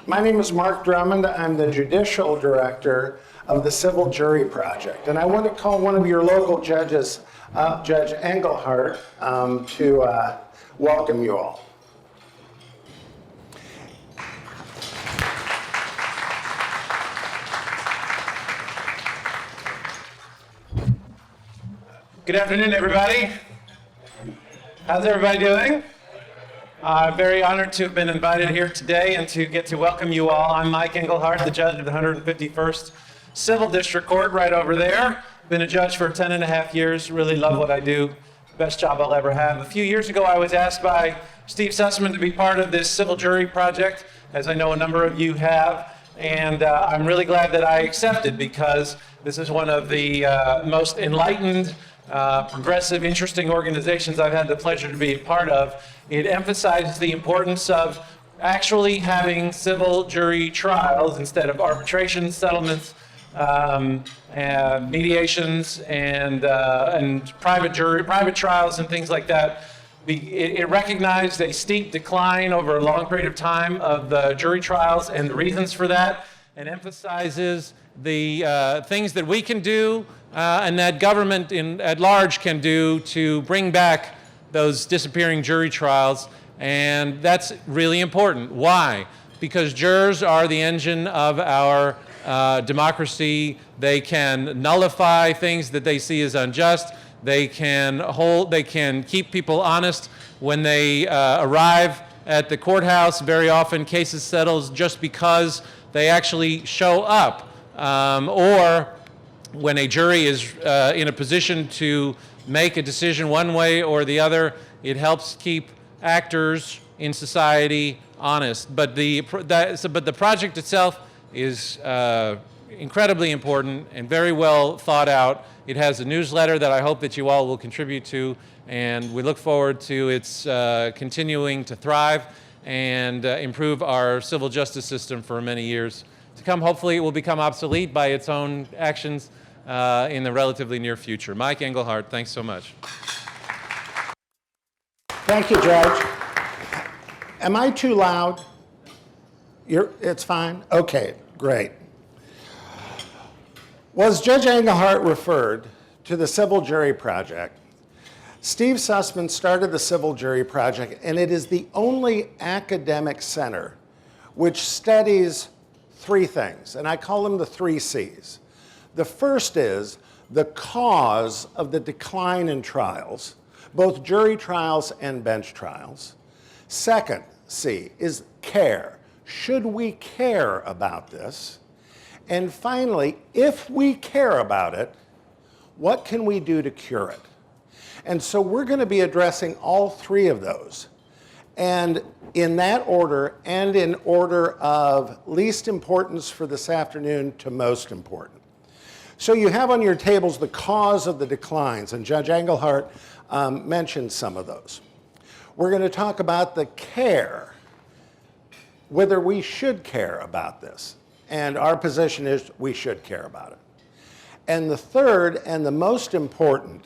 My name is Mark Drummond. I'm the Judicial Director of the Civil Jury Project. And I want to call one of your local judges, Judge Engelhardt, to welcome you all. Good afternoon, everybody. How's everybody doing? I'm very honored to have been invited here today and to get to welcome you all. I'm Mike Engelhardt, the judge of the 151st Civil District Court right over there. Been a judge for 10 and a half years, really love what I do. Best job I'll ever have. A few years ago, I was asked by Steve Sussman to be part of this civil jury project, as I know a number of you have. And I'm really glad that I accepted, because this is one of the most enlightened, progressive, interesting organizations I've had the pleasure to be a part of. It emphasizes the importance of actually having civil jury trials instead of arbitration settlements, and mediations, and private trials and things like that. It recognized a steep decline over a long period of time of the jury trials and the reasons for that, and emphasizes the things that we can do and that government at large can do to bring back those disappearing jury trials. And that's really important. Why? Because jurors are the engine of our democracy. They can nullify things that they see as unjust. They can keep people honest when they arrive at the courthouse. Very often cases settle just because they actually show up. Or when a jury is in a position to make a decision one way or the other, it helps keep actors in society honest. But the project itself is incredibly important and very well thought out. It has a newsletter that I hope that you all will contribute to, and we look forward to its continuing to thrive and improve our civil justice system for many years to come. Hopefully it will become obsolete by its own actions in the relatively near future. Mike Engelhardt, thanks so much. Thank you, Judge. Am I too loud? It's fine? Okay, great. Well, as Judge Engelhardt referred to the Civil Jury Project, Steve Sussman started the Civil Jury Project, and it is the only academic center which studies three things, and I call them the 3 C's. The first is the cause of the decline in trials, both jury trials and bench trials. Second C is care. Should we care about this? And finally, if we care about it, what can we do to cure it? And so we're going to be addressing all 3 of those. And in that order, and in order of least importance for this afternoon to most important. So you have on your tables the cause of the declines, and Judge Engelhardt mentioned some of those. We're going to talk about the care, whether we should care about this. And our position is we should care about it. And the third and the most important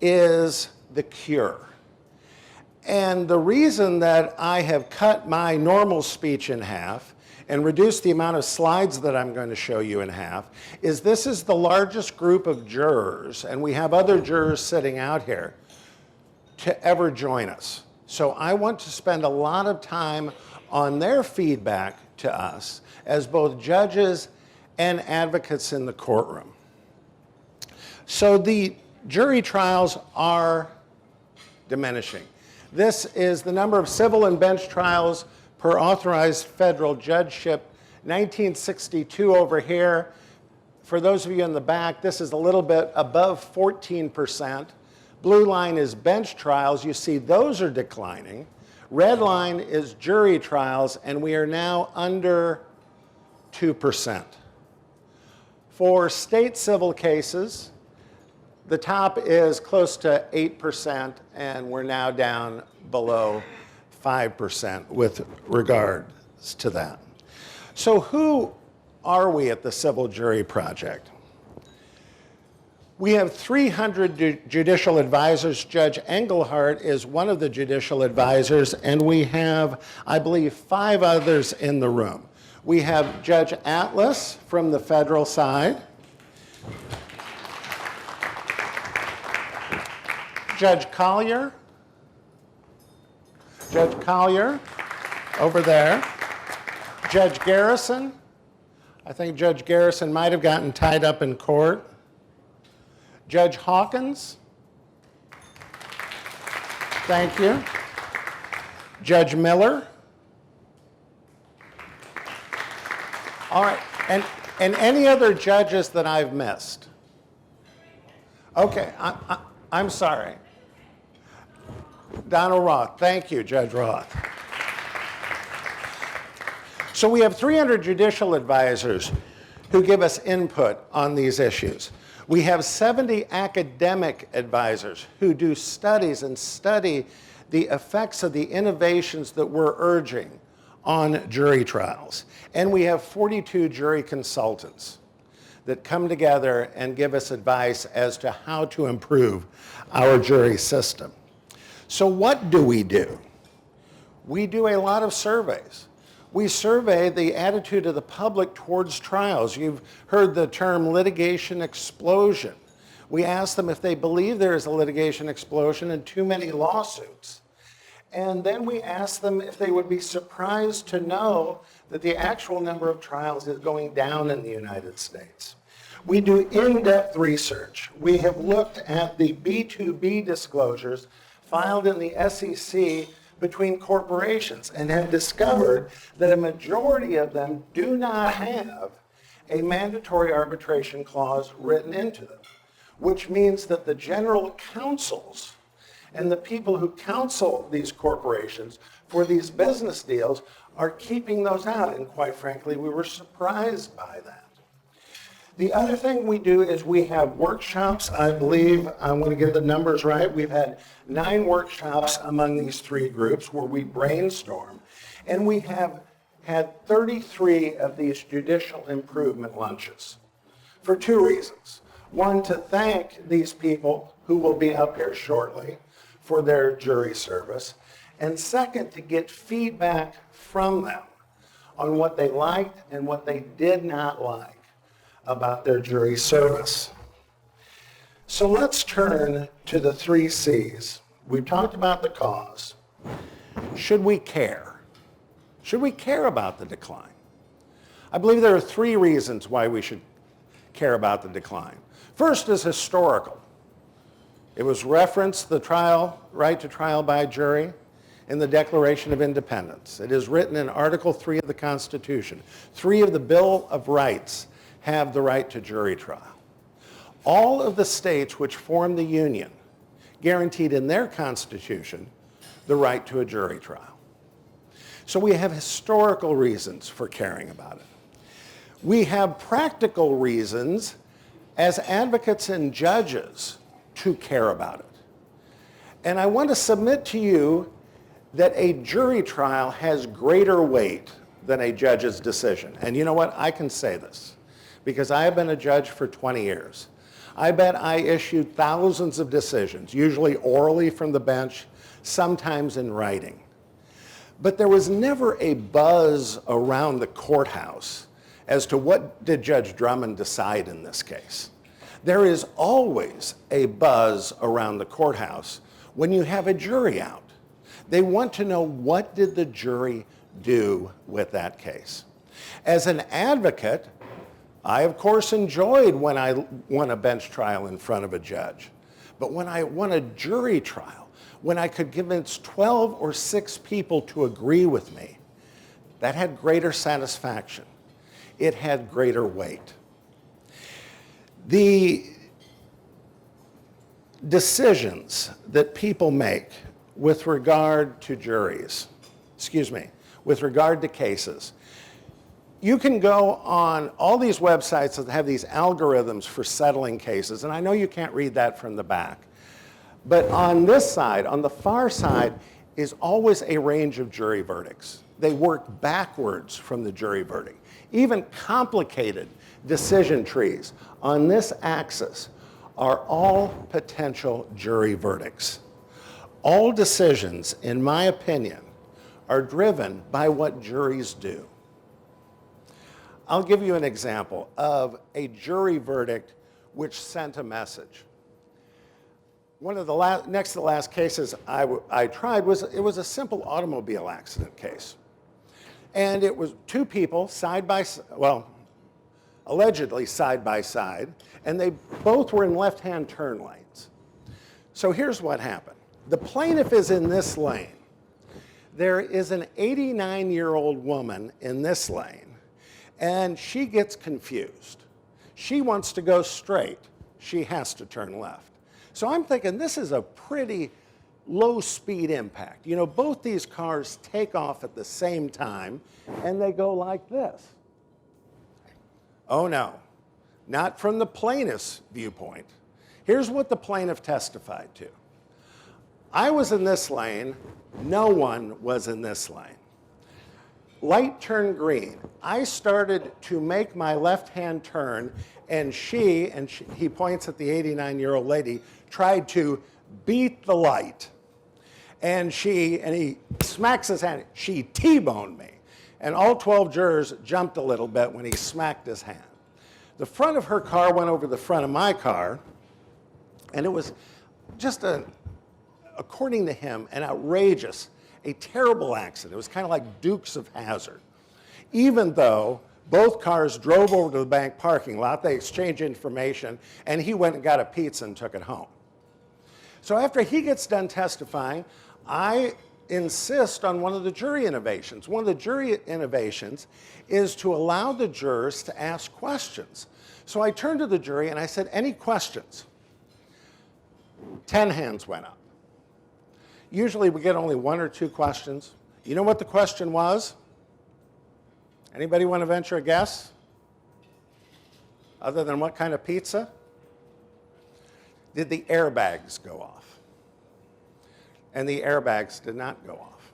is the cure. And the reason that I have cut my normal speech in half and reduced the amount of slides that I'm going to show you in half is this is the largest group of jurors, and we have other jurors sitting out here, to ever join us. So I want to spend a lot of time on their feedback to us as both judges and advocates in the courtroom. So the jury trials are diminishing. This is the number of civil and bench trials per authorized federal judgeship. 1962 over here. For those of you in the back, this is a little bit above 14%. Blue line is bench trials. You see those are declining. Red line is jury trials, and we are now under 2%. For state civil cases, the top is close to 8%, and we're now down below 5% with regards to that. So who are we at the Civil Jury Project? We have 300 judicial advisors. Judge Engelhardt is one of the judicial advisors, and we have, I believe, 5 others in the room. We have Judge Atlas from the federal side, Judge Collier over there, Judge Garrison. I think Judge Garrison might have gotten tied up in court. Judge Hawkins. Thank you. Judge Miller. All right, and any other judges that I've missed? Okay, I'm sorry. Donald Roth, thank you, Judge Roth. So we have 300 judicial advisors who give us input on these issues. We have 70 academic advisors who do studies and study the effects of the innovations that we're urging on jury trials. And we have 42 jury consultants that come together and give us advice as to how to improve our jury system. So what do? We do a lot of surveys. We survey the attitude of the public towards trials. You've heard the term litigation explosion. We ask them if they believe there is a litigation explosion and too many lawsuits. And then we ask them if they would be surprised to know that the actual number of trials is going down in the United States. We do in-depth research. We have looked at the B2B disclosures filed in the SEC between corporations and have discovered that a majority of them do not have a mandatory arbitration clause written into them, which means that the general counsels and the people who counsel these corporations for these business deals are keeping those out. And quite frankly, we were surprised by that. The other thing we do is we have workshops. I believe, I'm going to get the numbers right, we've had 9 workshops among these 3 groups where we brainstorm. And we have had 33 of these judicial improvement lunches for 2 reasons. One, to thank these people who will be up here shortly for their jury service. And second, to get feedback from them on what they liked and what they did not like about their jury service. So let's turn to the 3 C's. We've talked about the cause. Should we care? Should we care about the decline? I believe there are 3 reasons why we should care about the decline. First is historical. It was referenced, the right to trial by jury, in the Declaration of Independence. It is written in Article 3 of the Constitution. 3 of the Bill of Rights have the right to jury trial. All of the states which form the Union guaranteed in their Constitution the right to a jury trial. So we have historical reasons for caring about it. We have practical reasons as advocates and judges to care about it. And I want to submit to you that a jury trial has greater weight than a judge's decision. And you know what? I can say this because I have been a judge for 20 years. I bet I issued thousands of decisions, usually orally from the bench, sometimes in writing. But there was never a buzz around the courthouse as to what did Judge Drummond decide in this case. There is always a buzz around the courthouse when you have a jury out. They want to know, what did the jury do with that case? As an advocate, I of course enjoyed when I won a bench trial in front of a judge. But when I won a jury trial, when I could convince 12 or 6 people to agree with me, that had greater satisfaction. It had greater weight. The decisions that people make with regard to juries, with regard to cases, you can go on all these websites that have these algorithms for settling cases, and I know you can't read that from the back. But on this side, on the far side, is always a range of jury verdicts. They work backwards from the jury verdict. Even complicated decision trees on this axis are all potential jury verdicts. All decisions, in my opinion, are driven by what juries do. I'll give you an example of a jury verdict which sent a message. One of the next to the last cases I tried was a simple automobile accident case. And it was two people side by side, well, allegedly side by side, and they both were in left-hand turn lanes. So here's what happened. The plaintiff is in this lane. There is an 89-year-old woman in this lane, and she gets confused. She wants to go straight. She has to turn left. So I'm thinking this is a pretty low speed impact. You know, both these cars take off at the same time and they go like this. Oh no, not from the plaintiff's viewpoint. Here's what the plaintiff testified to. I was in this lane, no one was in this lane. Light turned green. I started to make my left-hand turn, and he points at the 89-year-old lady, tried to beat the light. And he smacks his hand. She T-boned me. And all 12 jurors jumped a little bit when he smacked his hand. The front of her car went over the front of my car, and it was just according to him, an outrageous, a terrible accident. It was kind of like Dukes of Hazzard. Even though both cars drove over to the bank parking lot, they exchanged information, and he went and got a pizza and took it home. So after he gets done testifying, I insist on one of the jury innovations. One of the jury innovations is to allow the jurors to ask questions. So I turned to the jury and I said, any questions? 10 hands went up. Usually we get only 1 or 2 questions. You know what the question was? Anybody want to venture a guess? Other than what kind of pizza? Did the airbags go off? And the airbags did not go off.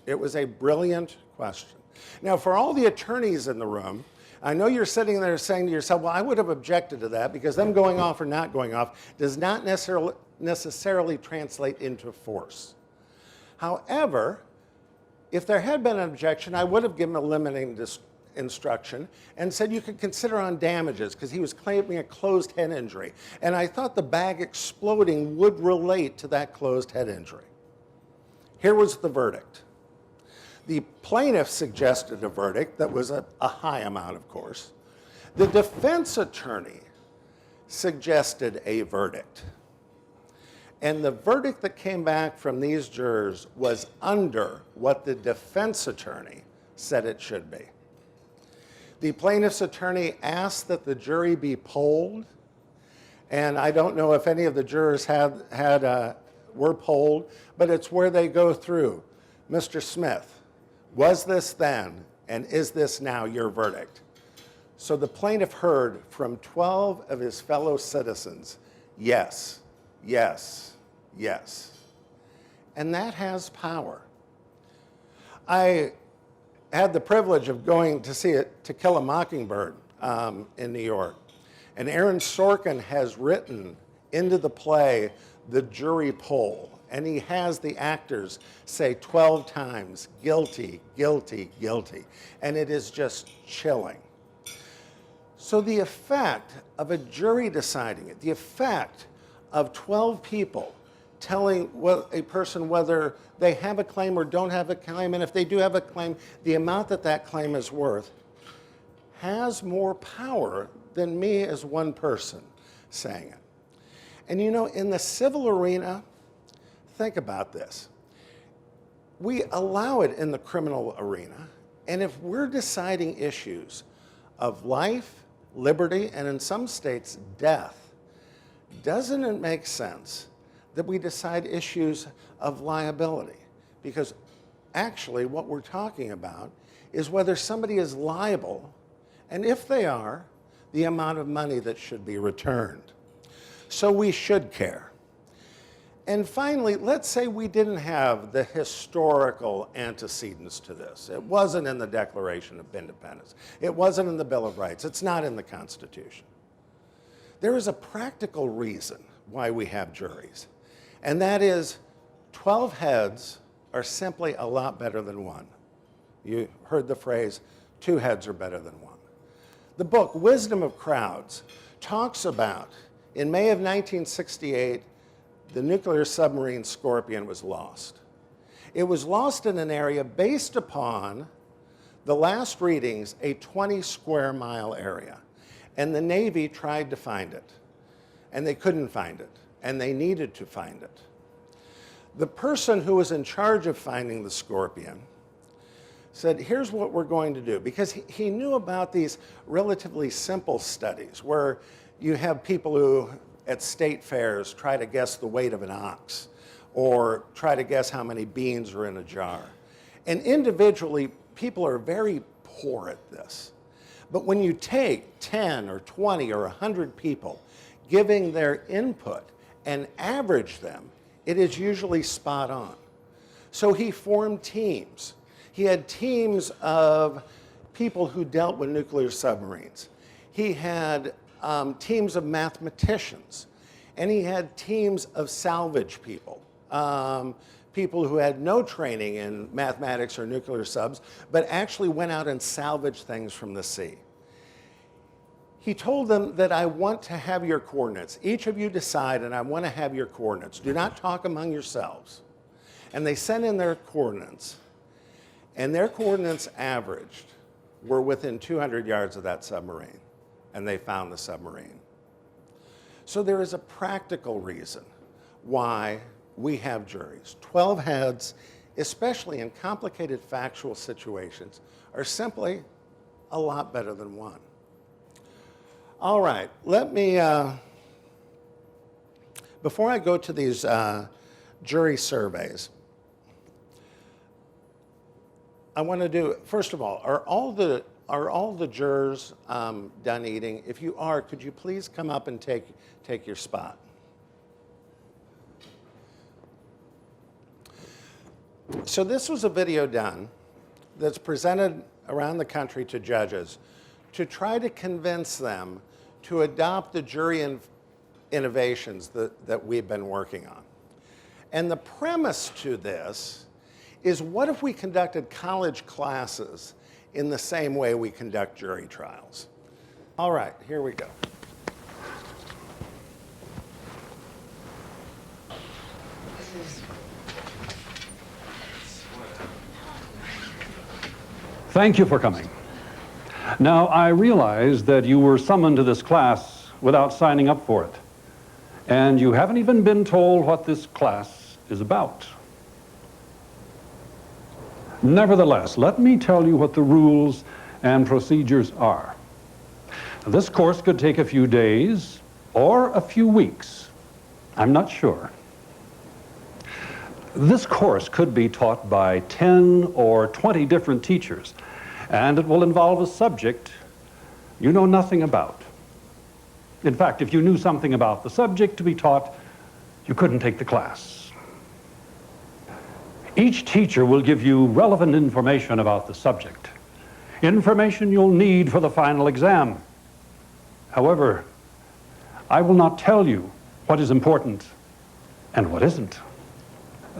It was a brilliant question. Now, for all the attorneys in the room, I know you're sitting there saying to yourself, well, I would have objected to that because them going off or not going off does not necessarily translate into force. However, if there had been an objection, I would have given a limiting instruction and said you could consider on damages because he was claiming a closed head injury. And I thought the bag exploding would relate to that closed head injury. Here was the verdict. The plaintiff suggested a verdict that was a high amount, of course. The defense attorney suggested a verdict. And the verdict that came back from these jurors was under what the defense attorney said it should be. The plaintiff's attorney asked that the jury be polled, and I don't know if any of the jurors were polled, but it's where they go through. Mr. Smith, was this then, and is this now your verdict? So the plaintiff heard from 12 of his fellow citizens, yes, yes, yes. And that has power. I had the privilege of going to see it, To Kill a Mockingbird in New York. And Aaron Sorkin has written into the play the jury poll. And he has the actors say 12 times, guilty, guilty, guilty. And it is just chilling. So the effect of a jury deciding it, the effect of 12 people telling a person whether they have a claim or don't have a claim, and if they do have a claim, the amount that that claim is worth, has more power than me as one person saying it. And you know, in the civil arena, think about this. We allow it in the criminal arena, and if we're deciding issues of life, liberty, and in some states, death, doesn't it make sense that we decide issues of liability? Because actually what we're talking about is whether somebody is liable, and if they are, the amount of money that should be returned. So we should care. And finally, let's say we didn't have the historical antecedents to this. It wasn't in the Declaration of Independence. It wasn't in the Bill of Rights. It's not in the Constitution. There is a practical reason why we have juries, and that is 12 heads are simply a lot better than one. You heard the phrase, 2 heads are better than one. The book, Wisdom of Crowds, talks about, in May of 1968, the nuclear submarine Scorpion was lost. It was lost in an area based upon the last readings, a 20 square mile area. And the Navy tried to find it, and they couldn't find it, and they needed to find it. The person who was in charge of finding the Scorpion said, here's what we're going to do, because he knew about these relatively simple studies where you have people who at state fairs try to guess the weight of an ox or try to guess how many beans are in a jar. And individually, people are very poor at this. But when you take 10 or 20 or 100 people giving their input and average them, it is usually spot on. So he formed teams. He had teams of people who dealt with nuclear submarines. He had teams of mathematicians, and he had teams of salvage people, people who had no training in mathematics or nuclear subs, but actually went out and salvaged things from the sea. He told them that I want to have your coordinates. Each of you decide, and I want to have your coordinates. Do not talk among yourselves. And they sent in their coordinates, and their coordinates averaged were within 200 yards of that submarine, and they found the submarine. So there is a practical reason why we have juries. 12 heads, especially in complicated factual situations, are simply a lot better than one. All right, let me, before I go to these jury surveys, I want to do, first of all, are all the jurors done eating? If you are, could you please come up and take your spot? So this was a video done that's presented around the country to judges to try to convince them to adopt the jury innovations that we've been working on. And the premise to this is, what if we conducted college classes in the same way we conduct jury trials? All right, here we go. Thank you for coming. Now, I realize that you were summoned to this class without signing up for it, and you haven't even been told what this class is about. Nevertheless, let me tell you what the rules and procedures are. This course could take a few days or a few weeks. I'm not sure. This course could be taught by 10 or 20 different teachers, and it will involve a subject you know nothing about. In fact, if you knew something about the subject to be taught, you couldn't take the class. Each teacher will give you relevant information about the subject, information you'll need for the final exam. However, I will not tell you what is important and what isn't.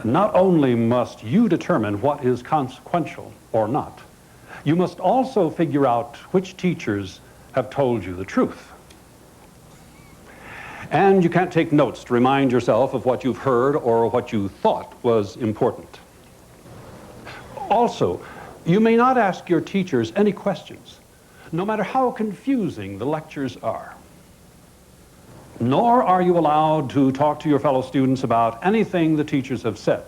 Not only must you determine what is consequential or not, you must also figure out which teachers have told you the truth. And you can't take notes to remind yourself of what you've heard or what you thought was important. Also, you may not ask your teachers any questions, no matter how confusing the lectures are. Nor are you allowed to talk to your fellow students about anything the teachers have said,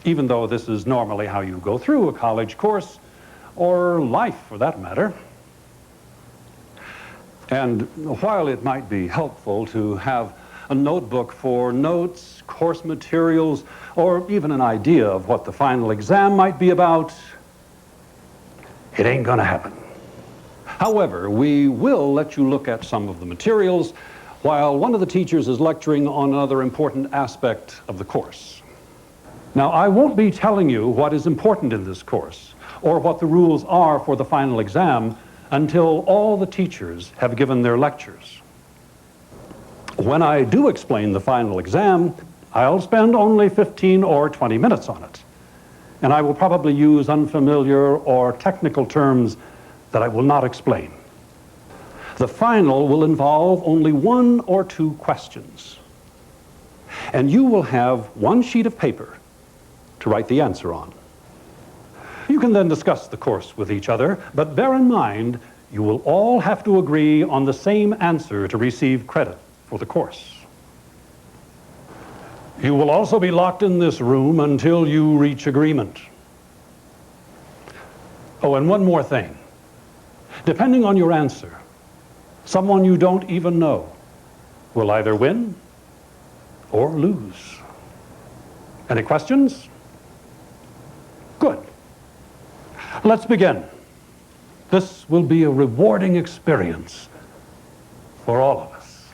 even though this is normally how you go through a college course, or life for that matter. And while it might be helpful to have a notebook for notes, course materials, or even an idea of what the final exam might be about, it ain't gonna happen. However, we will let you look at some of the materials while one of the teachers is lecturing on another important aspect of the course. Now, I won't be telling you what is important in this course or what the rules are for the final exam until all the teachers have given their lectures. When I do explain the final exam, I'll spend only 15 or 20 minutes on it. And I will probably use unfamiliar or technical terms that I will not explain. The final will involve only 1 or 2 questions. And you will have 1 sheet of paper to write the answer on. You can then discuss the course with each other, but bear in mind, you will all have to agree on the same answer to receive credit for the course. You will also be locked in this room until you reach agreement. Oh, and one more thing. Depending on your answer, someone you don't even know will either win or lose. Any questions? Good. Let's begin. This will be a rewarding experience for all of us.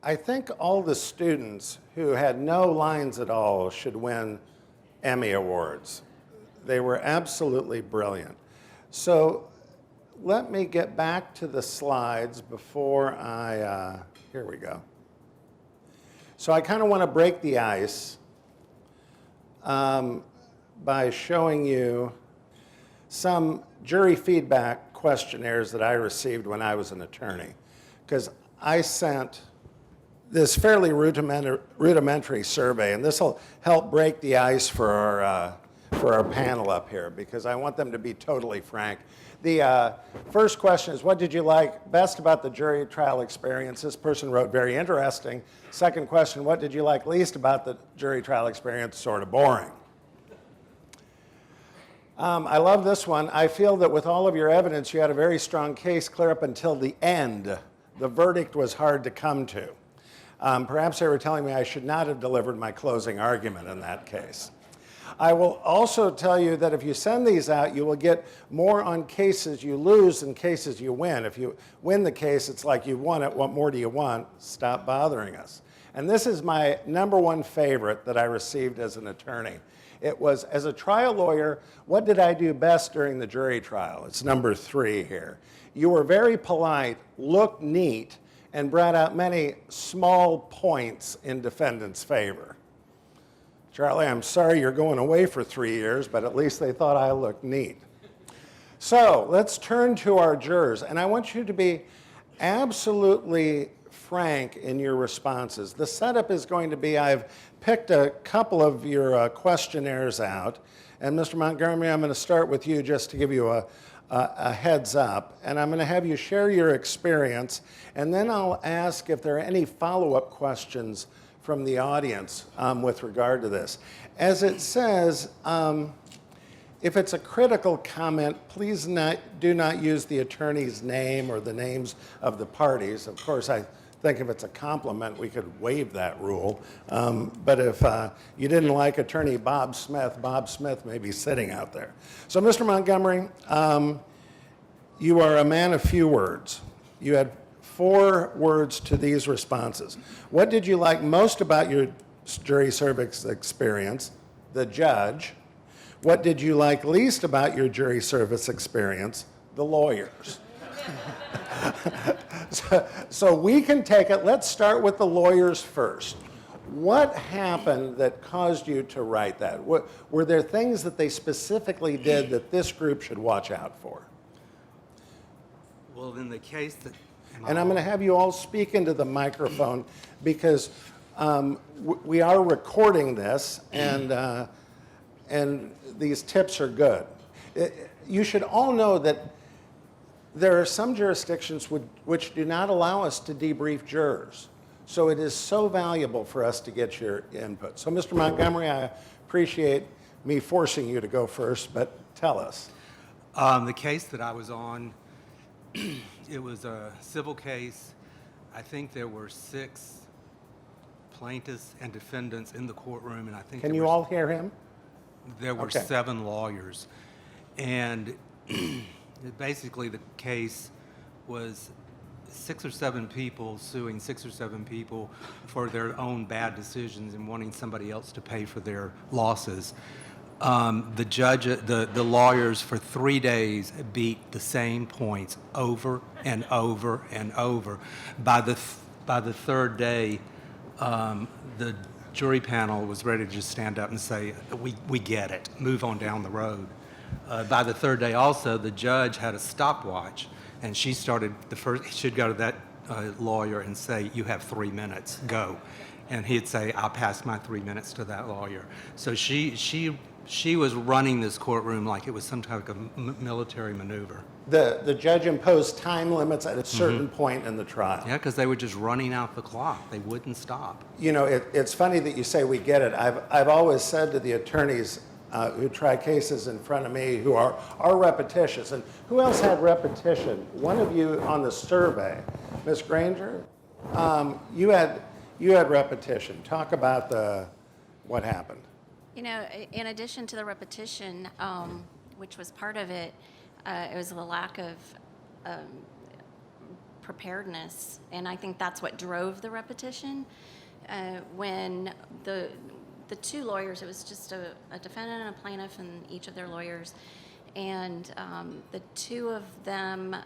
I think all the students who had no lines at all should win Emmy Awards. They were absolutely brilliant. So let me get back to the slides before here we go. So I kind of want to break the ice by showing you some jury feedback questionnaires that I received when I was an attorney. Because I sent this fairly rudimentary survey, and this will help break the ice for our panel up here, because I want them to be totally frank. The first question is, what did you like best about the jury trial experience? This person wrote, very interesting. Second question, what did you like least about the jury trial experience? Sort of boring. I love this one. I feel that with all of your evidence, you had a very strong case clear up until the end. The verdict was hard to come to. Perhaps they were telling me I should not have delivered my closing argument in that case. I will also tell you that if you send these out, you will get more on cases you lose than cases you win. If you win the case, it's like you won it. What more do you want? Stop bothering us. And this is my #1 favorite that I received as an attorney. It was, as a trial lawyer, what did I do best during the jury trial? It's #3 here. You were very polite, looked neat, and brought out many small points in defendant's favor. Charlie, I'm sorry you're going away for 3 years, but at least they thought I looked neat. So let's turn to our jurors, and I want you to be absolutely frank in your responses. The setup is going to be, I've picked a couple of your questionnaires out, and Mr. Montgomery, I'm going to start with you just to give you a heads up, and I'm going to have you share your experience, and then I'll ask if there are any follow-up questions from the audience with regard to this. As it says, if it's a critical comment, please do not use the attorney's name or the names of the parties. Of course, I think if it's a compliment, we could waive that rule. But if you didn't like attorney Bob Smith may be sitting out there. So Mr. Montgomery, you are a man of few words. You had 4 words to these responses. What did you like most about your jury service experience? The judge. What did you like least about your jury service experience? The lawyers. So we can take it. Let's start with the lawyers first. What happened that caused you to write that? Were there things that they specifically did that this group should watch out for? Well, in the case that... And I'm going to have you all speak into the microphone because we are recording this, and these tips are good. You should all know that there are some jurisdictions which do not allow us to debrief jurors. So it is so valuable for us to get your input. So Mr. Montgomery, I appreciate me forcing you to go first, but tell us. The case that I was on, it was a civil case. I think there were 6 plaintiffs and defendants in the courtroom, and I think Can you all hear him? there were Okay. 7 lawyers. And basically the case was 6 or 7 people suing 6 or 7 people for their own bad decisions and wanting somebody else to pay for their losses. The judge, the lawyers for 3 days beat the same points over and over and over. By the third day, the jury panel was ready to just stand up and say, we get it, move on down the road. By the third day also, the judge had a stopwatch, and she'd go to that lawyer and say, you have 3 minutes, go. And he'd say, I'll pass my 3 minutes to that lawyer. So she was running this courtroom like it was some type of military maneuver. The judge imposed time limits at a certain point in the trial. Yeah, because they were just running out the clock. They wouldn't stop. You know, it's funny that you say we get it. I've always said to the attorneys who try cases in front of me who are repetitious, and who else had repetition? One of you on the survey, Ms. Granger, you had repetition. Talk about what happened. You know, in addition to the repetition, which was part of it, it was the lack of preparedness, and I think that's what drove the repetition. When the two lawyers, it was just a defendant and a plaintiff and each of their lawyers, and the two of them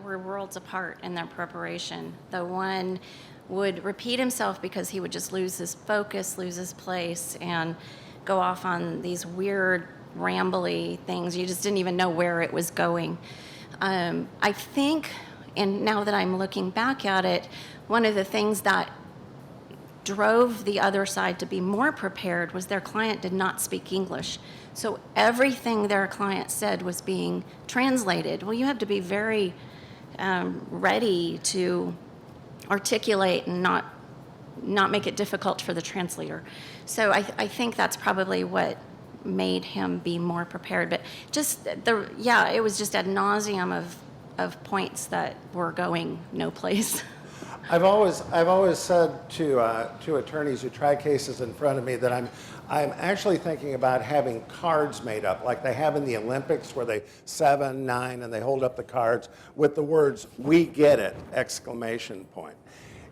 were worlds apart in their preparation. The one would repeat himself because he would just lose his focus, lose his place, and go off on these weird, rambly things. You just didn't even know where it was going. I think, and now that I'm looking back at it, one of the things that drove the other side to be more prepared was their client did not speak English. So everything their client said was being translated. Well, you have to be very ready to articulate and not make it difficult for the translator. So I think that's probably what made him be more prepared. But just it was just ad nauseum of points that were going no place. I've always said to attorneys who try cases in front of me that I'm actually thinking about having cards made up like they have in the Olympics, where they 7, 9, and they hold up the cards with the words "We get it!" exclamation point.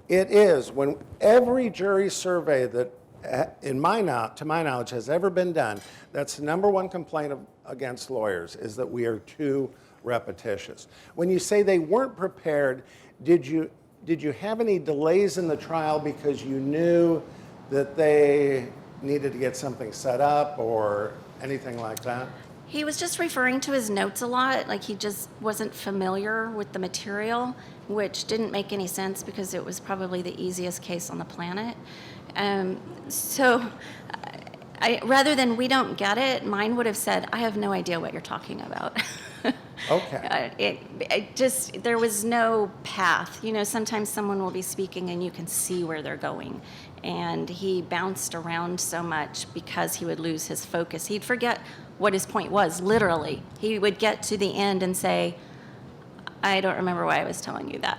It is, when every jury survey that, to my knowledge, has ever been done, that's the number one complaint against lawyers, is that we are too repetitious. When you say they weren't prepared, did you have any delays in the trial because you knew that they needed to get something set up or anything like that? He was just referring to his notes a lot, like he just wasn't familiar with the material, which didn't make any sense because it was probably the easiest case on the planet. So rather than "we don't get it," mine would have said, "I have no idea what you're talking about." Okay. There was no path. You know, sometimes someone will be speaking and you can see where they're going. And he bounced around so much because he would lose his focus. He'd forget what his point was, literally. He would get to the end and say, "I don't remember why I was telling you that."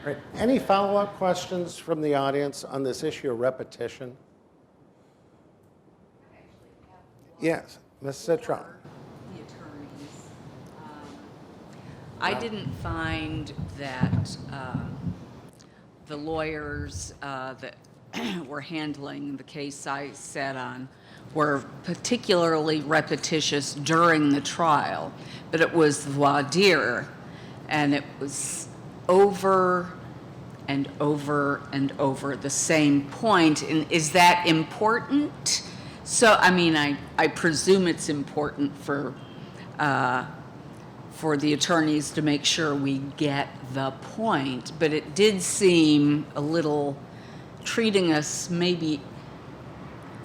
Right. Any follow-up questions from the audience on this issue of repetition? Yes, Ms. Citron. The attorneys. I didn't find that the lawyers that were handling the case I sat on were particularly repetitious during the trial, but it was voir dire, and it was over and over and over the same point. And is that important? So, I mean, I presume it's important for the attorneys to make sure we get the point, but it did seem a little treating us maybe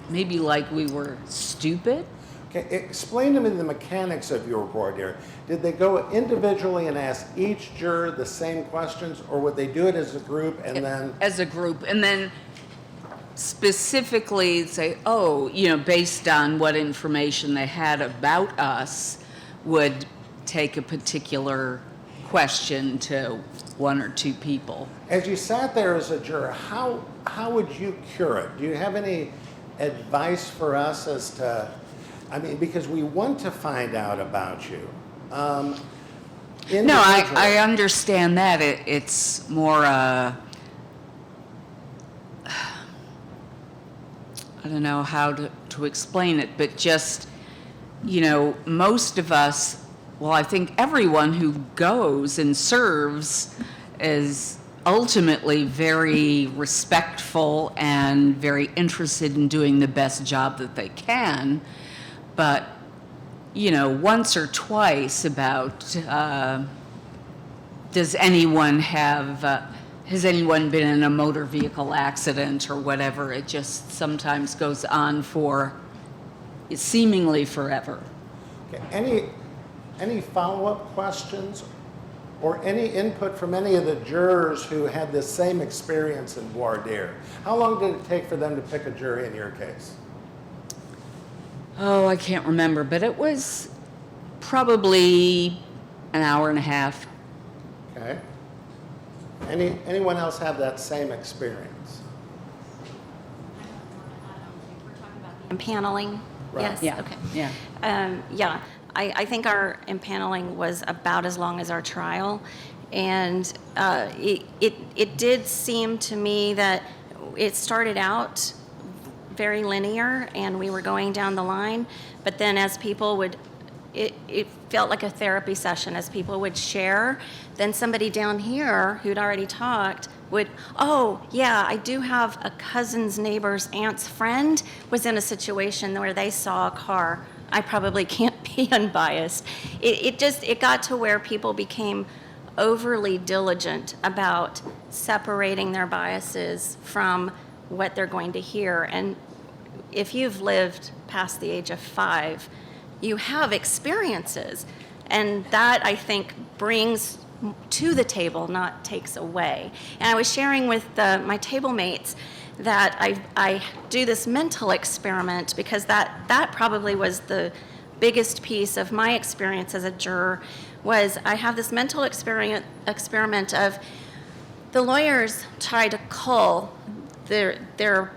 like we were stupid. Okay, explain to me the mechanics of your voir dire. Did they go individually and ask each juror the same questions, or would they do it as a group and then? As a group, and then specifically say, oh, you know, based on what information they had about us, would take a particular question to one or two people. As you sat there as a juror, how would you cure it? Do you have any advice for us as to, I mean, because we want to find out about you. No, I understand that. It's more, I don't know how to to explain it, but just, you know, most of us, well, I think everyone who goes and serves is ultimately very respectful and very interested in doing the best job that they can. But, you know, once or twice about, has anyone been in a motor vehicle accident or whatever, it just sometimes goes on for seemingly forever. Okay. Any follow-up questions or any input from any of the jurors who had this same experience in voir dire? How long did it take for them to pick a jury in your case? Oh, I can't remember, but it was probably an hour and a half. Okay. Anyone else have that same experience? Impaneling? Right. Yes, Yeah, okay. yeah. Yeah, I think our impaneling was about as long as our trial. And it did seem to me that it started out very linear and we were going down the line, but then as people would, it felt like a therapy session. As people would share, then somebody down here who'd already talked would, oh, yeah, I do have a cousin's neighbor's aunt's friend was in a situation where they saw a car. I probably can't be unbiased. It got to where people became overly diligent about separating their biases from what they're going to hear. And if you've lived past the age of 5, you have experiences. And that, I think, brings to the table, not takes away. And I was sharing with my table mates that I do this mental experiment because that probably was the biggest piece of my experience as a juror. Was I have this mental experiment of the lawyers try to cull their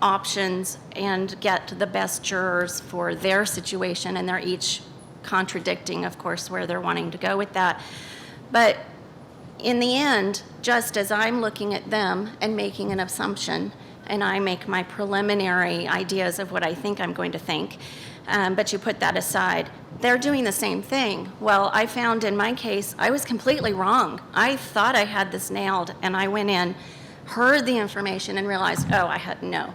options and get the best jurors for their situation, and they're each contradicting, of course, where they're wanting to go with that. But in the end, just as I'm looking at them and making an assumption, and I make my preliminary ideas of what I think I'm going to think, but you put that aside, they're doing the same thing. Well, I found in my case, I was completely wrong. I thought I had this nailed, and I went in, heard the information, and realized, oh, I had no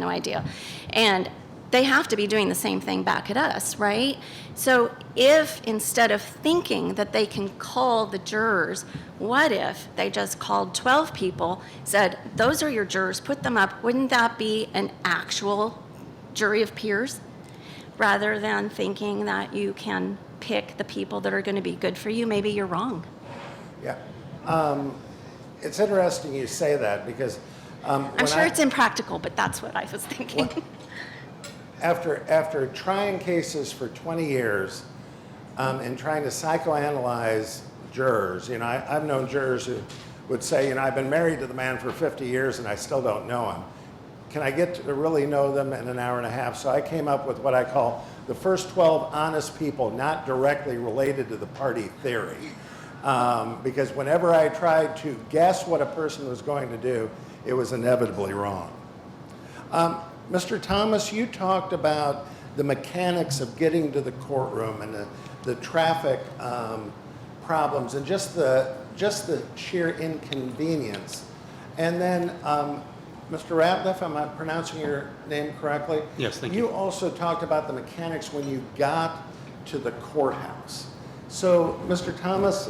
idea. And they have to be doing the same thing back at us, right? So if instead of thinking that they can call the jurors, what if they just called 12 people, said, those are your jurors, put them up? Wouldn't that be an actual jury of peers? Rather than thinking that you can pick the people that are going to be good for you, maybe you're wrong. Yeah. It's interesting you say that because I'm sure it's impractical, but that's what I was thinking. After trying cases for 20 years and trying to psychoanalyze jurors, you know, I've known jurors who would say, you know, I've been married to the man for 50 years and I still don't know him. Can I get to really know them in an hour and a half? So I came up with what I call the first 12 honest people not directly related to the party theory. Because whenever I tried to guess what a person was going to do, it was inevitably wrong. Mr. Thomas, you talked about the mechanics of getting to the courtroom and the traffic problems and just the sheer inconvenience. And then, Mr. Ratliff, am I pronouncing your name correctly? Yes, thank you. You also talked about the mechanics when you got to the courthouse. So, Mr. Thomas,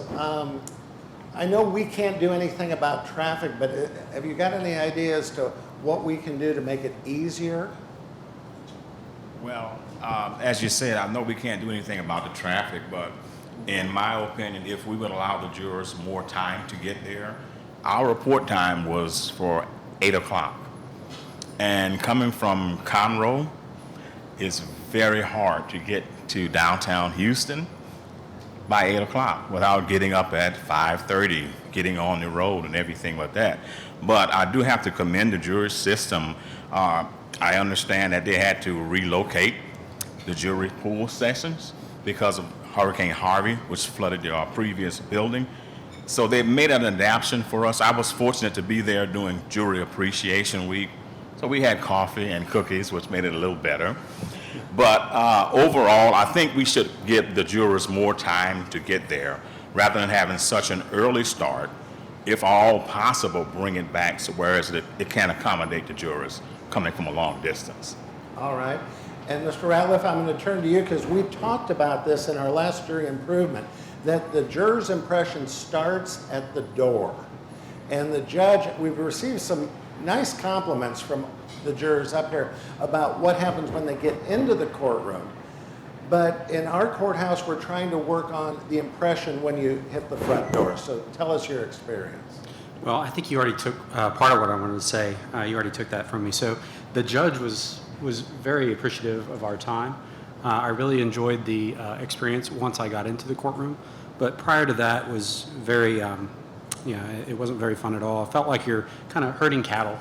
I know we can't do anything about traffic, but have you got any ideas to what we can do to make it easier? Well, as you said, I know we can't do anything about the traffic, but in my opinion, if we would allow the jurors more time to get there, our report time was for 8 o'clock. And coming from Conroe, it's very hard to get to downtown Houston by 8 o'clock without getting up at 5:30, getting on the road and everything like that. But I do have to commend the jury system. I understand that they had to relocate the jury pool sessions because of Hurricane Harvey, which flooded our previous building. So they made an adaptation for us. I was fortunate to be there during Jury Appreciation Week. So we had coffee and cookies, which made it a little better. But overall, I think we should give the jurors more time to get there rather than having such an early start. If all possible, bring it back so whereas it can accommodate the jurors coming from a long distance. All right. And Mr. Ratliff, I'm going to turn to you because we talked about this in our last jury improvement, that the juror's impression starts at the door. And the judge, we've received some nice compliments from the jurors up here about what happens when they get into the courtroom. But in our courthouse, we're trying to work on the impression when you hit the front door. So tell us your experience. Well, I think you already took part of what I wanted to say. You already took that from me. So the judge was very appreciative of our time. I really enjoyed the experience once I got into the courtroom. But prior to that was very, it wasn't very fun at all. It felt like you're kind of herding cattle.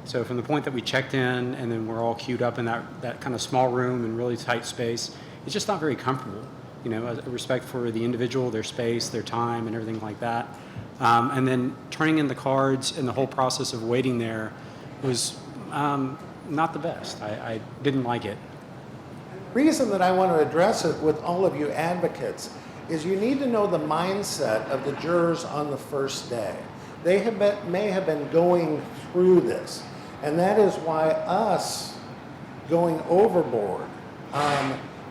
So from the point that we checked in and then we're all queued up in that kind of small room and really tight space, it's just not very comfortable. Respect for the individual, their space, their time, and everything like that. And then turning in the cards and the whole process of waiting there was not the best. I didn't like it. Reason that I want to address it with all of you advocates is you need to know the mindset of the jurors on the first day. They may have been going through this, and that is why us going overboard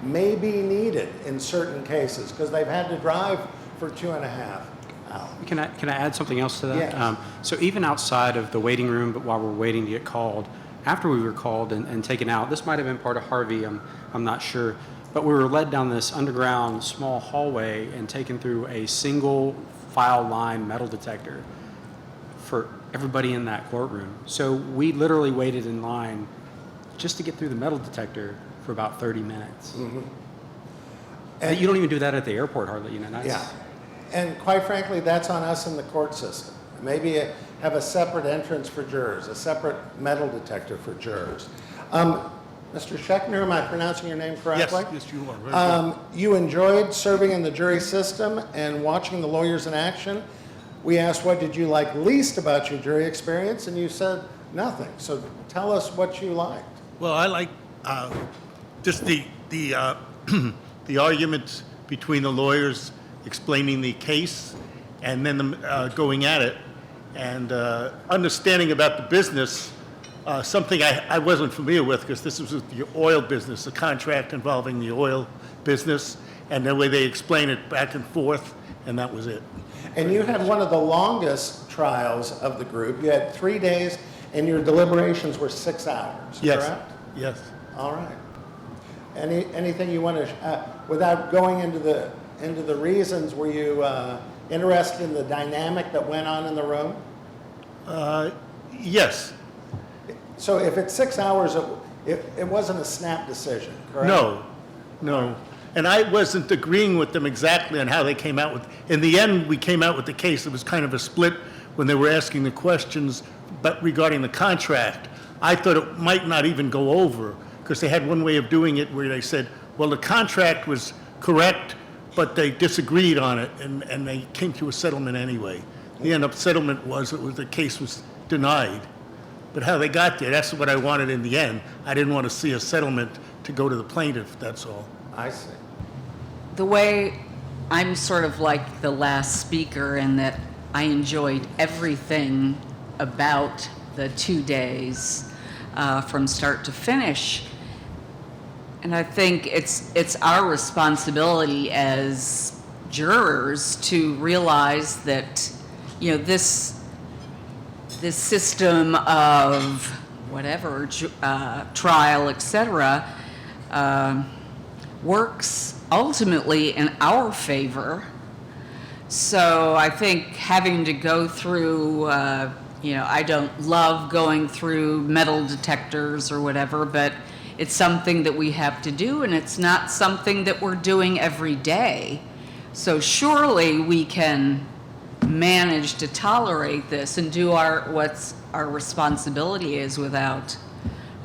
may be needed in certain cases because they've had to drive for 2.5 hours. Can I add something else to that? Yes. So even outside of the waiting room, but while we're waiting to get called, after we were called and taken out, this might have been part of Harvey, I'm not sure, but we were led down this underground small hallway and taken through a single file line metal detector for everybody in that courtroom. So we literally waited in line just to get through the metal detector for about 30 minutes. Mm-hmm. And you don't even do that at the airport hardly, That's, Yeah. And quite frankly, that's on us in the court system. Maybe have a separate entrance for jurors, a separate metal detector for jurors. Mr. Schechner, am I pronouncing your name correctly? Yes, you are. Very good. You enjoyed serving in the jury system and watching the lawyers in action. We asked, what did you like least about your jury experience? And you said nothing. So tell us what you liked. Well, I like just the the arguments between the lawyers explaining the case and then them going at it and understanding about the business, something I wasn't familiar with because this was the oil business, a contract involving the oil business, and the way they explain it back and forth, and that was it. And you had one of the longest trials of the group. You had 3 days, and your deliberations were 6 hours, Yes. correct? Yes. All right. Anything you want to, without going into the reasons, were you interested in the dynamic that went on in the room? Yes. So if it's 6 hours, it wasn't a snap decision, correct? No. And I wasn't agreeing with them exactly on how they came out with, in the end, we came out with the case. It was kind of a split when they were asking the questions, but regarding the contract, I thought it might not even go over because they had one way of doing it where they said, well, the contract was correct, but they disagreed on it and they came to a settlement anyway. The end up settlement was the case was denied. But how they got there, that's what I wanted in the end. I didn't want to see a settlement to go to the plaintiff, that's all. I see. The way I'm sort of like the last speaker in that I enjoyed everything about the 2 days from start to finish. And I think it's our responsibility as jurors to realize that, this system of whatever, trial, et cetera, works ultimately in our favor. So I think having to go through, I don't love going through metal detectors or whatever, but it's something that we have to do, and it's not something that we're doing every day. So surely we can manage to tolerate this and do what's our responsibility is without,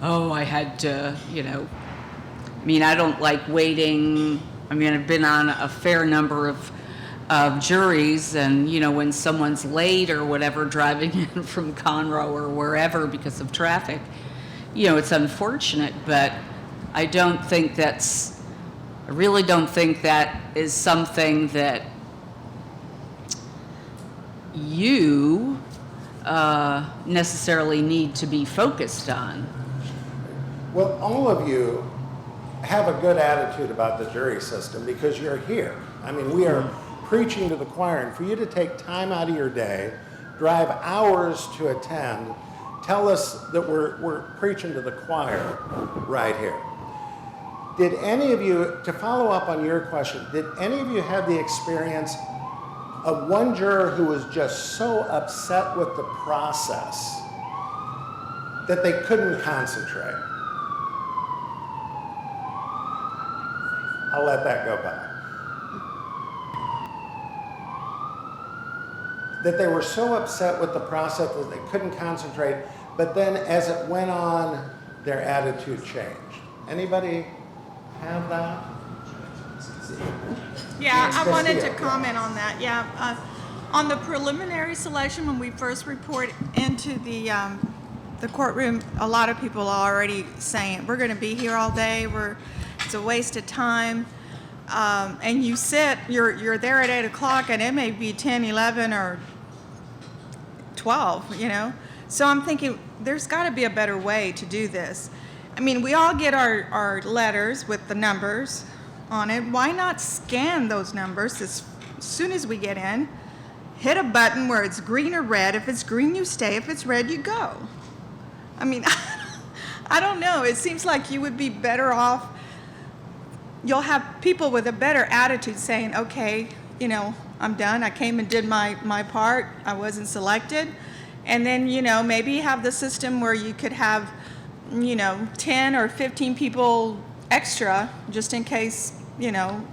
I had to, I don't like waiting. I've been on a fair number of of juries, and, you know, when someone's late or whatever, driving in from Conroe or wherever because of traffic, you know, it's unfortunate, but I really don't think that is something that you necessarily need to be focused on. Well, all of you have a good attitude about the jury system because you're here. I mean, we are preaching to the choir, and for you to take time out of your day, drive hours to attend, tell us that we're preaching to the choir right here. Did any of you, to follow up on your question, did any of you have the experience of one juror who was just so upset with the process that they couldn't concentrate? I'll let that go by. That they were so upset with the process that they couldn't concentrate, but then as it went on, their attitude changed. Anybody have that? Yeah, Yes, I wanted to Castile, yeah. comment on that, yeah. On the preliminary selection, when we first report into the courtroom, a lot of people are already saying, we're gonna be here all day, it's a waste of time. And you sit, you're there at 8 o'clock and it may be 10, 11, or 12, you know? So I'm thinking, there's gotta be a better way to do this. I mean, we all get our letters with the numbers on it. Why not scan those numbers as soon as we get in? Hit a button where it's green or red. If it's green, you stay. If it's red, you go. I mean, I don't know. It seems like you would be better off. You'll have people with a better attitude saying, okay, you know, I'm done. I came and did my part. I wasn't selected. And then, you know, maybe have the system where you could have, you know, 10 or 15 people extra just in case, you know.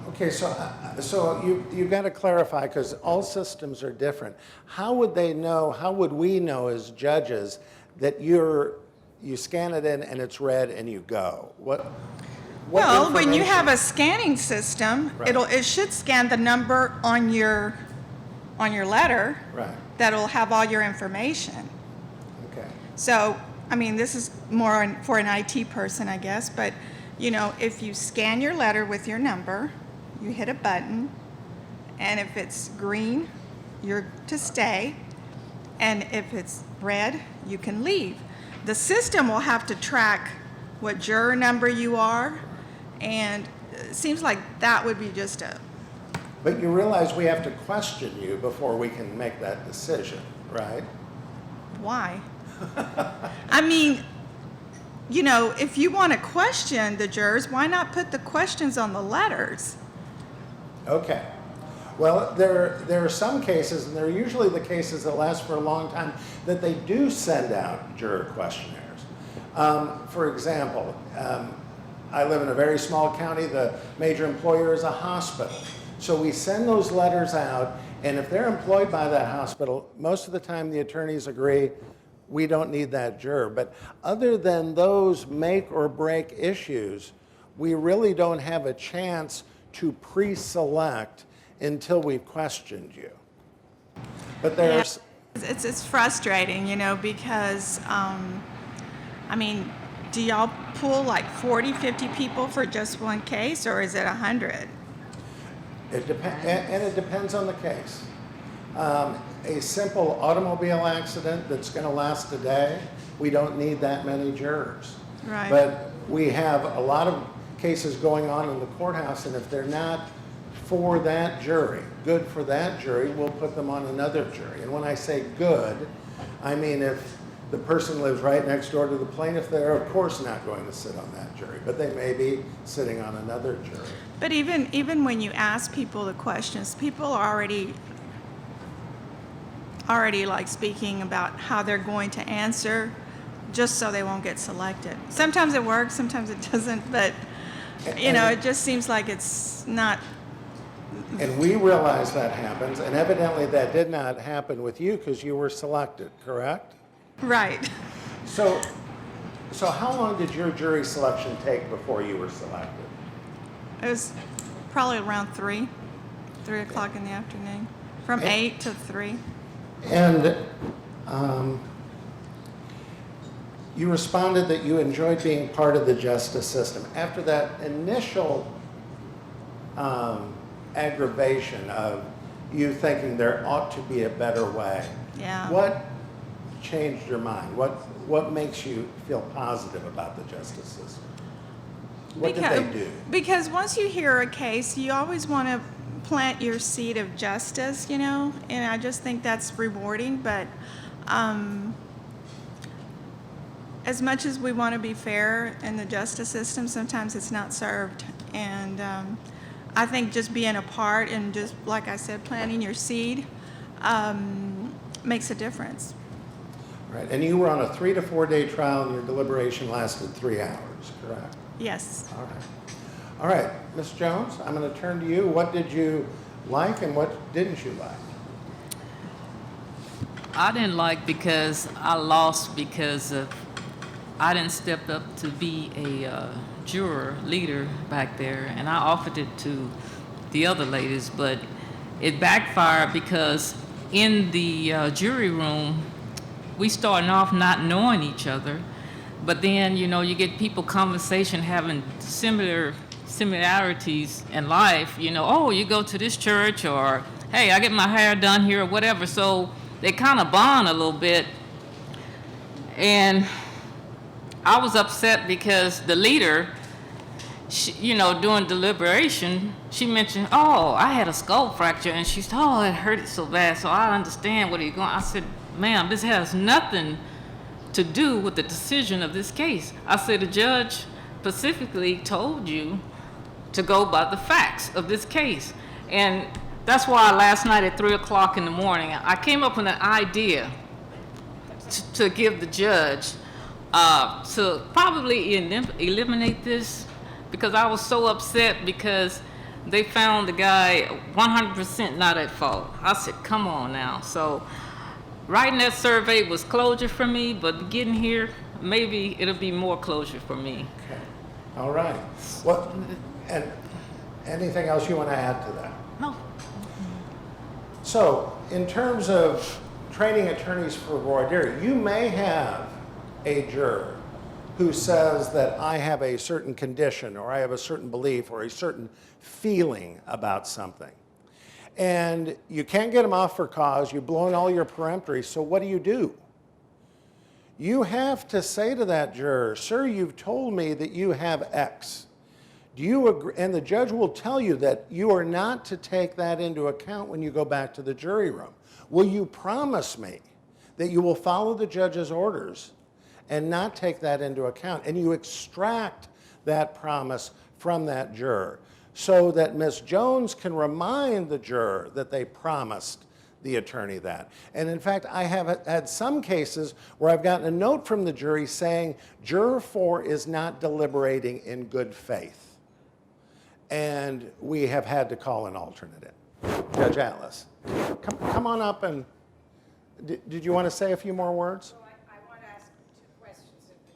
Okay, so you've got to clarify, because all systems are different. How would they know, how would we know as judges that you scan it in and it's red and you go? What Well, when you information- have a scanning system, Right. it should scan the number on your letter. Right, That'll have all your information. okay. So, I mean, this is more for an IT person, I guess, but, you know, if you scan your letter with your number, you hit a button, and if it's green, you're to stay, and if it's red, you can leave. The system will have to track what juror number you are, and it seems like that would be just a, But you realize we have to question you before we can make that decision, right? why? I mean, you know, if you want to question the jurors, why not put the questions on the letters? Okay. Well, there are some cases, and they're usually the cases that last for a long time, that they do send out juror questionnaires. For example, I live in a very small county. The major employer is a hospital. So we send those letters out, and if they're employed by that hospital, most of the time the attorneys agree, we don't need that juror. But other than those make or break issues, we really don't have a chance to pre-select until we've questioned you. But there's, It's frustrating, you know, because, I mean, do y'all pull like 40, 50 people for just one case, or is it 100? it depends, and it depends on the case. A simple automobile accident that's going to last a day, we don't need that many jurors. Right. But we have a lot of cases going on in the courthouse, and if they're not for that jury, good for that jury, we'll put them on another jury. And when I say good, I mean if the person lives right next door to the plaintiff, they're of course not going to sit on that jury, but they may be sitting on another jury. But even when you ask people the questions, people are already like speaking about how they're going to answer just so they won't get selected. Sometimes it works, sometimes it doesn't, but you know, it just seems like it's not. And we realize that happens, and evidently that did not happen with you because you were selected, correct? Right. So how long did your jury selection take before you were selected? It was probably around 3. 3 o'clock in the afternoon, from 8 to 3. And you responded that you enjoyed being part of the justice system. After that initial aggravation of you thinking there ought to be a better way, Yeah. what changed your mind? What makes you feel positive about the justice system? What did they do? Because once you hear a case, you always want to plant your seed of justice, you know, and I just think that's rewarding. But as much as we want to be fair in the justice system, sometimes it's not served. And I think just being a part and just, like I said, planting your seed makes a difference. Right, and you were on a 3 to 4 day trial and your deliberation lasted 3 hours, correct? Yes. All right. All right, Ms. Jones, I'm going to turn to you. What did you like and what didn't you like? I didn't like because I lost because I didn't step up to be a juror leader back there, and I offered it to the other ladies, but it backfired because in the jury room, we starting off not knowing each other, but then, you know, you get people conversation having similarities in life, you know, oh, you go to this church, or hey, I get my hair done here, or whatever. So they kind of bond a little bit. And I was upset because the leader, she, you know, during deliberation, she mentioned, oh, I had a skull fracture, and she said, oh, it hurt so bad, so I understand what you're going. I said, ma'am, this has nothing to do with the decision of this case. I said, the judge specifically told you to go by the facts of this case. And that's why last night at 3 o'clock in the morning, I came up with an idea to give the judge to probably eliminate this, because I was so upset because they found the guy 100% not at fault. I said, come on now. So writing that survey was closure for me, but getting here, maybe it'll be more closure for me. Okay. All right. What, and anything else you want to add to that? No. So, in terms of training attorneys for voir dire, you may have a juror who says that I have a certain condition, or I have a certain belief, or a certain feeling about something. And you can't get them off for cause, you've blown all your peremptories, so what do? You have to say to that juror, sir, you've told me that you have X. Do you agree? And the judge will tell you that you are not to take that into account when you go back to the jury room. Will you promise me that you will follow the judge's orders and not take that into account? And you extract that promise from that juror so that Ms. Jones can remind the juror that they promised the attorney that. And in fact, I have had some cases where I've gotten a note from the jury saying, Juror 4 is not deliberating in good faith. And we have had to call an alternate in. Judge Atlas, come on up and, did you want to say a few more words? I want to ask 2 questions of the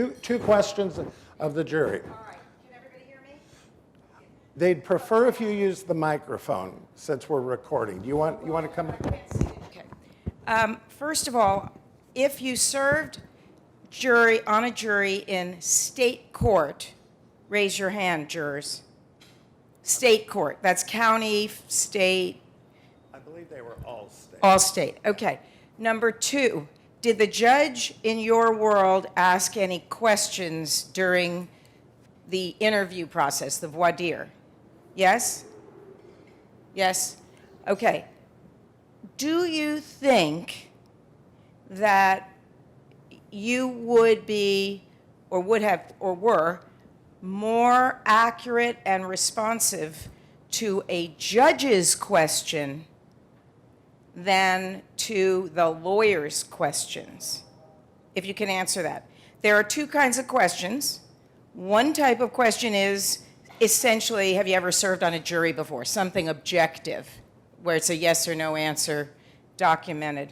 jury. Two questions of the jury. All right. Can everybody hear me? They'd prefer if you use the microphone since we're recording. Do you want to come? Okay. First of all, if you served on a jury in state court, raise your hand, jurors. State court. That's county, state. I believe they were all state. All state. Okay. Number 2, did the judge in your world ask any questions during the interview process, the voir dire? Yes? Yes? Okay. Do you think that you would be, or would have, or were, more accurate and responsive to a judge's question than to the lawyer's questions? If you can answer that. There are 2 kinds of questions. One type of question is essentially, have you ever served on a jury before? Something objective, where it's a yes or no answer, documented.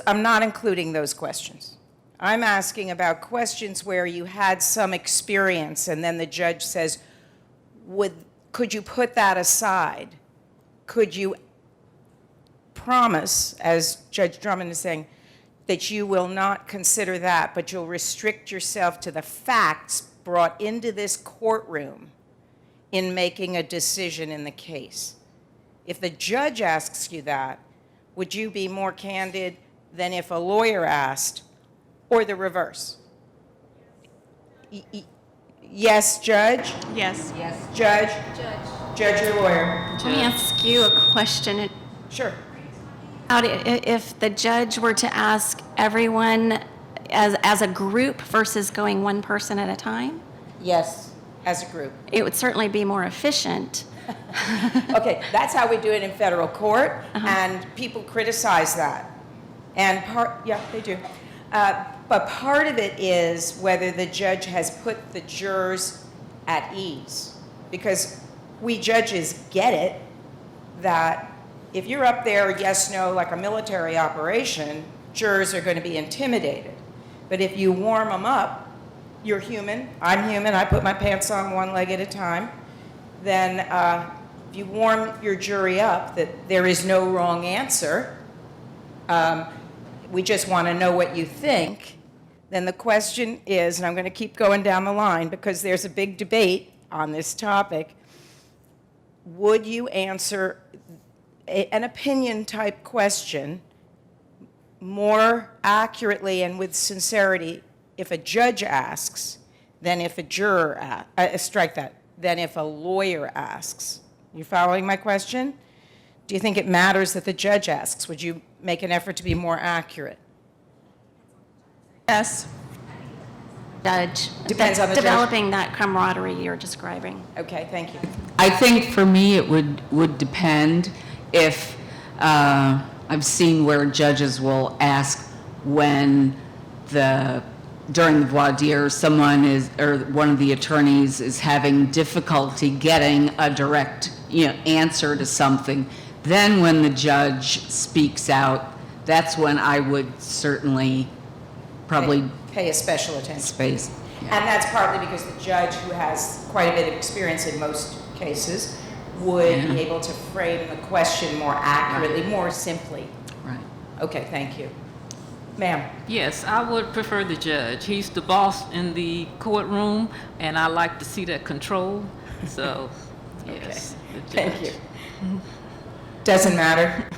I'm not including those questions. I'm asking about questions where you had some experience and then the judge says, could you put that aside? Could you promise, as Judge Drummond is saying, that you will not consider that, but you'll restrict yourself to the facts brought into this courtroom in making a decision in the case? If the judge asks you that, would you be more candid than if a lawyer asked, or the reverse? Yes, Judge? Yes. Judge? Judge or lawyer? Let me ask you a question. Sure. If the judge were to ask everyone as a group versus going one person at a time, Yes, as a group. it would certainly be more efficient. Okay, that's how we do it in federal court, and people criticize that. And yeah, they do. But part of it is whether the judge has put the jurors at ease. Because we judges get it that if you're up there, yes, no, like a military operation, jurors are going to be intimidated. But if you warm them up, you're human, I'm human, I put my pants on one leg at a time, then if you warm your jury up that there is no wrong answer, we just want to know what you think, then the question is, and I'm going to keep going down the line because there's a big debate on this topic, would you answer an opinion type question more accurately and with sincerity if a judge asks than if a juror strike that, than if a lawyer asks? You following my question? Do you think it matters that the judge asks? Would you make an effort to be more accurate? Yes. Judge. Depends on the judge. Developing that camaraderie you're describing. Okay, thank you. I think for me, it would depend if, I've seen where judges will ask when during the voir dire, someone or one of the attorneys is having difficulty getting a direct, answer to something. Then when the judge speaks out, that's when I would certainly probably Pay a special attention. space. And that's partly because the judge, who has quite a bit of experience in most cases, would be able to frame the question more accurately, more simply. Right. Okay, thank you. Ma'am? Yes, I would prefer the judge. He's the boss in the courtroom, and I like to see that control. So, yes, the judge. Thank you. Doesn't matter.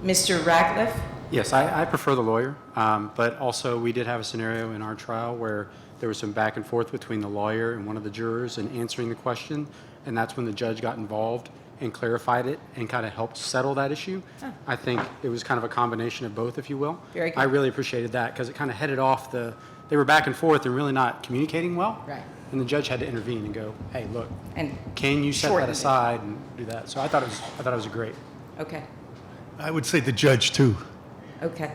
Mr. Ratcliffe? Yes, I prefer the lawyer, but also we did have a scenario in our trial where there was some back and forth between the lawyer and one of the jurors in answering the question, and that's when the judge got involved and clarified it and kind of helped settle that issue. I think it was kind of a combination of both, if you will. Very good. I really appreciated that because it kind of headed off they were back and forth and really not communicating well. Right. And the judge had to intervene and go, hey, look, And can you set shorten that it. aside and do that? So I thought it was great. Okay, I would say the judge, too. okay.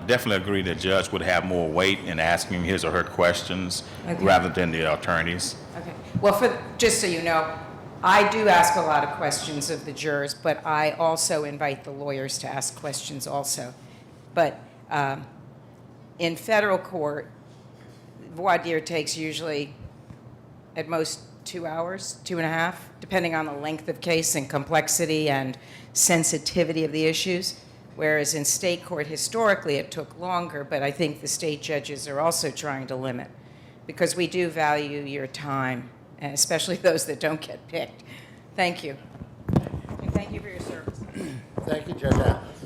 Definitely agree that judge would have more weight in asking his or her questions Okay. rather than the attorneys. Okay. Well, just so you know, I do ask a lot of questions of the jurors, but I also invite the lawyers to ask questions also. But in federal court, voir dire takes usually at most 2 hours, 2.5, depending on the length of case and complexity and sensitivity of the issues. Whereas in state court, historically, it took longer, but I think the state judges are also trying to limit, because we do value your time, and especially those that don't get picked. Thank you. And thank you for your service. Thank you, Judge Atlas.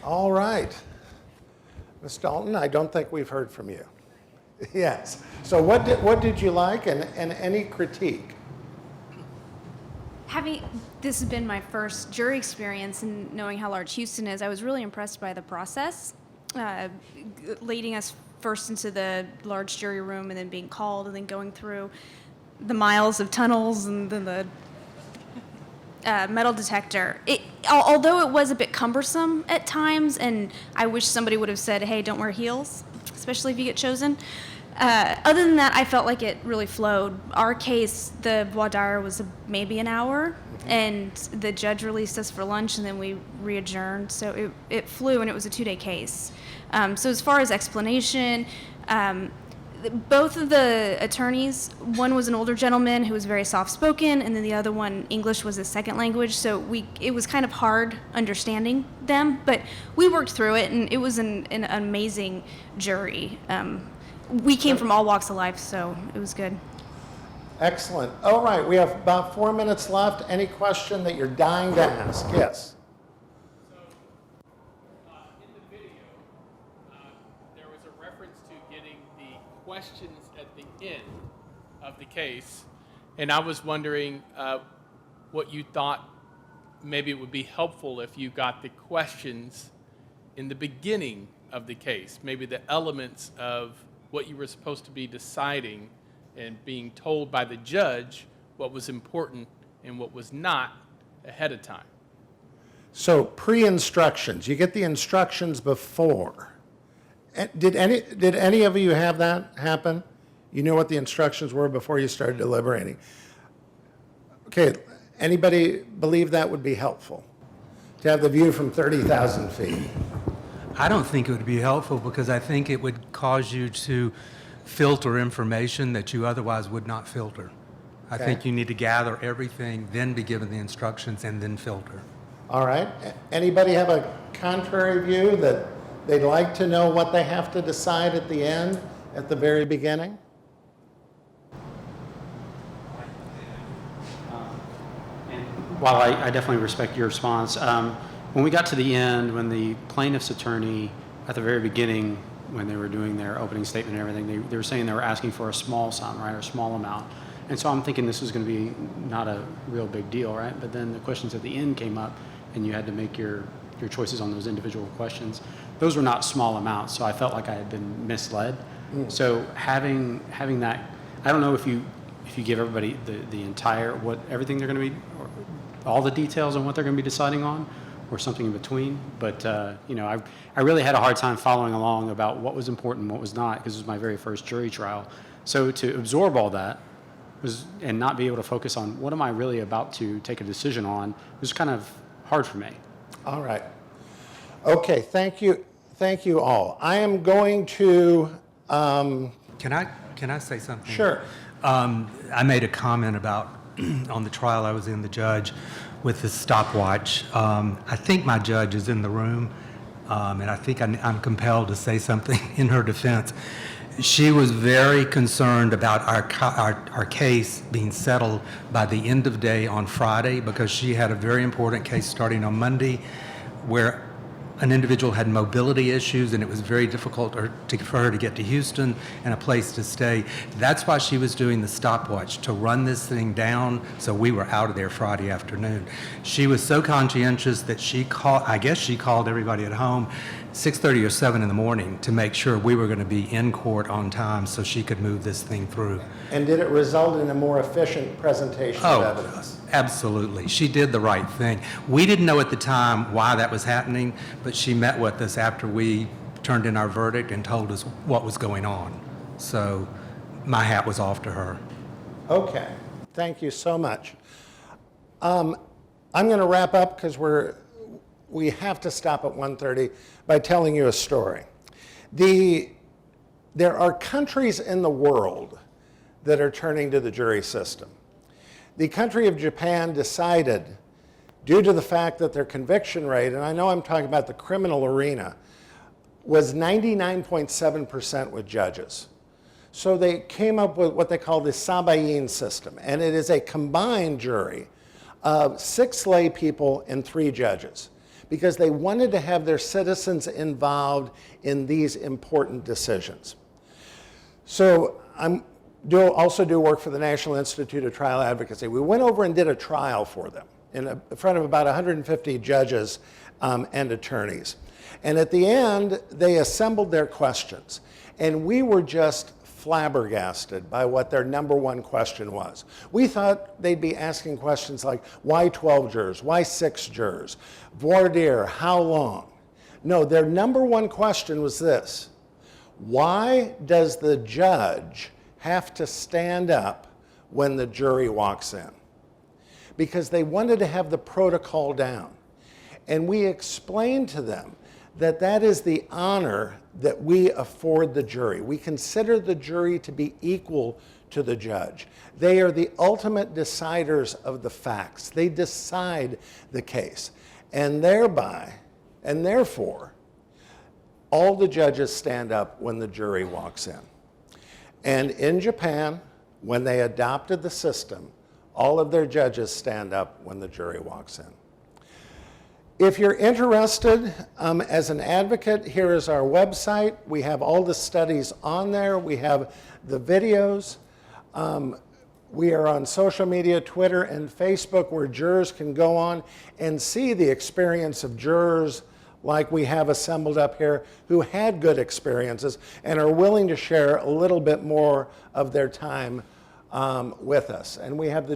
All right. Ms. Dalton, I don't think we've heard from you. Yes. So what did you like, and any critique? This has been my first jury experience, and knowing how large Houston is, I was really impressed by the process, leading us first into the large jury room and then being called and then going through the miles of tunnels and then the metal detector. Although it was a bit cumbersome at times, and I wish somebody would have said, hey, don't wear heels, especially if you get chosen. Other than that, I felt like it really flowed. Our case, the voir dire was maybe an hour, and the judge released us for lunch, and then we re-adjourned. So it flew, and it was a 2-day case. So as far as explanation, both of the attorneys, one was an older gentleman who was very soft-spoken, and then the other one, English was his second language, so it was kind of hard understanding them, but we worked through it, and it was an amazing jury. We came from all walks of life, so it was good. Excellent. All right, we have about 4 minutes left. Any question that you're dying to ask? Yes. In the video, there was a reference to getting the questions at the end of the case, and I was wondering what you thought maybe it would be helpful if you got the questions in the beginning of the case, maybe the elements of what you were supposed to be deciding and being told by the judge what was important and what was not ahead of time. So pre-instructions, you get the instructions before. Did any of you have that happen? You knew what the instructions were before you started deliberating. Okay, anybody believe that would be helpful? To have the view from 30,000 feet? I don't think it would be helpful because I think it would cause you to filter information that you otherwise would not filter. I think you need to gather everything, then be given the instructions, and then filter. All right. Anybody have a contrary view that they'd like to know what they have to decide at the end, at the very beginning? While I definitely respect your response, when we got to the end, when the plaintiff's attorney, at the very beginning, when they were doing their opening statement and everything, they were saying they were asking for a small sum, right, or a small amount. And so I'm thinking this was going to be not a real big deal, right? But then the questions at the end came up, and you had to make your choices on those individual questions. Those were not small amounts, so I felt like I had been misled. So having that, I don't know if you give everybody the entire, everything they're going to be, or all the details on what they're going to be deciding on, or something in between. But, I really had a hard time following along about what was important and what was not, because it was my very first jury trial. So to absorb all that and not be able to focus on what am I really about to take a decision on was kind of hard for me. All right. Okay, thank you. Thank you all. I am going to... Can I say something? Sure. I made a comment about, on the trial I was in, the judge with the stopwatch. I think my judge is in the room, and I think I'm compelled to say something in her defense. She was very concerned about our case being settled by the end of day on Friday, because she had a very important case starting on Monday where an individual had mobility issues, and it was very difficult for her to get to Houston and a place to stay. That's why she was doing the stopwatch, to run this thing down so we were out of there Friday afternoon. She was so conscientious that she called everybody at home 6:30 or 7 in the morning to make sure we were going to be in court on time so she could move this thing through. And did it result in a more efficient presentation of evidence? Absolutely. She did the right thing. We didn't know at the time why that was happening, but she met with us after we turned in our verdict and told us what was going on. So my hat was off to her. Okay. Thank you so much. I'm going to wrap up because we have to stop at 1:30 by telling you a story. There are countries in the world that are turning to the jury system. The country of Japan decided, due to the fact that their conviction rate, and I know I'm talking about the criminal arena, was 99.7% with judges. So they came up with what they call the Sabayin system, and it is a combined jury of 6 lay people and 3 judges, because they wanted to have their citizens involved in these important decisions. So I also do work for the National Institute of Trial Advocacy. We went over and did a trial for them in front of about 150 judges and attorneys. And at the end, they assembled their questions. And we were just flabbergasted by what their number one question was. We thought they'd be asking questions like, why 12 jurors? Why 6 jurors? Voir dire, how long? No, their number one question was this: why does the judge have to stand up when the jury walks in? Because they wanted to have the protocol down. And we explained to them that is the honor that we afford the jury. We consider the jury to be equal to the judge. They are the ultimate deciders of the facts. They decide the case. And thereby, and therefore, all the judges stand up when the jury walks in. And in Japan, when they adopted the system, all of their judges stand up when the jury walks in. If you're interested as an advocate, here is our website. We have all the studies on there. We have the videos. We are on social media, Twitter and Facebook, where jurors can go on and see the experience of jurors like we have assembled up here who had good experiences and are willing to share a little bit more of their time with us. And we have the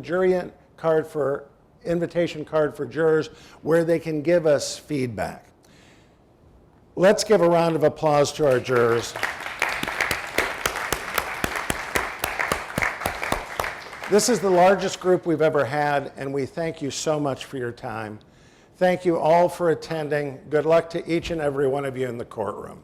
invitation card for jurors where they can give us feedback. Let's give a round of applause to our jurors. This is the largest group we've ever had, and we thank you so much for your time. Thank you all for attending. Good luck to each and every one of you in the courtroom.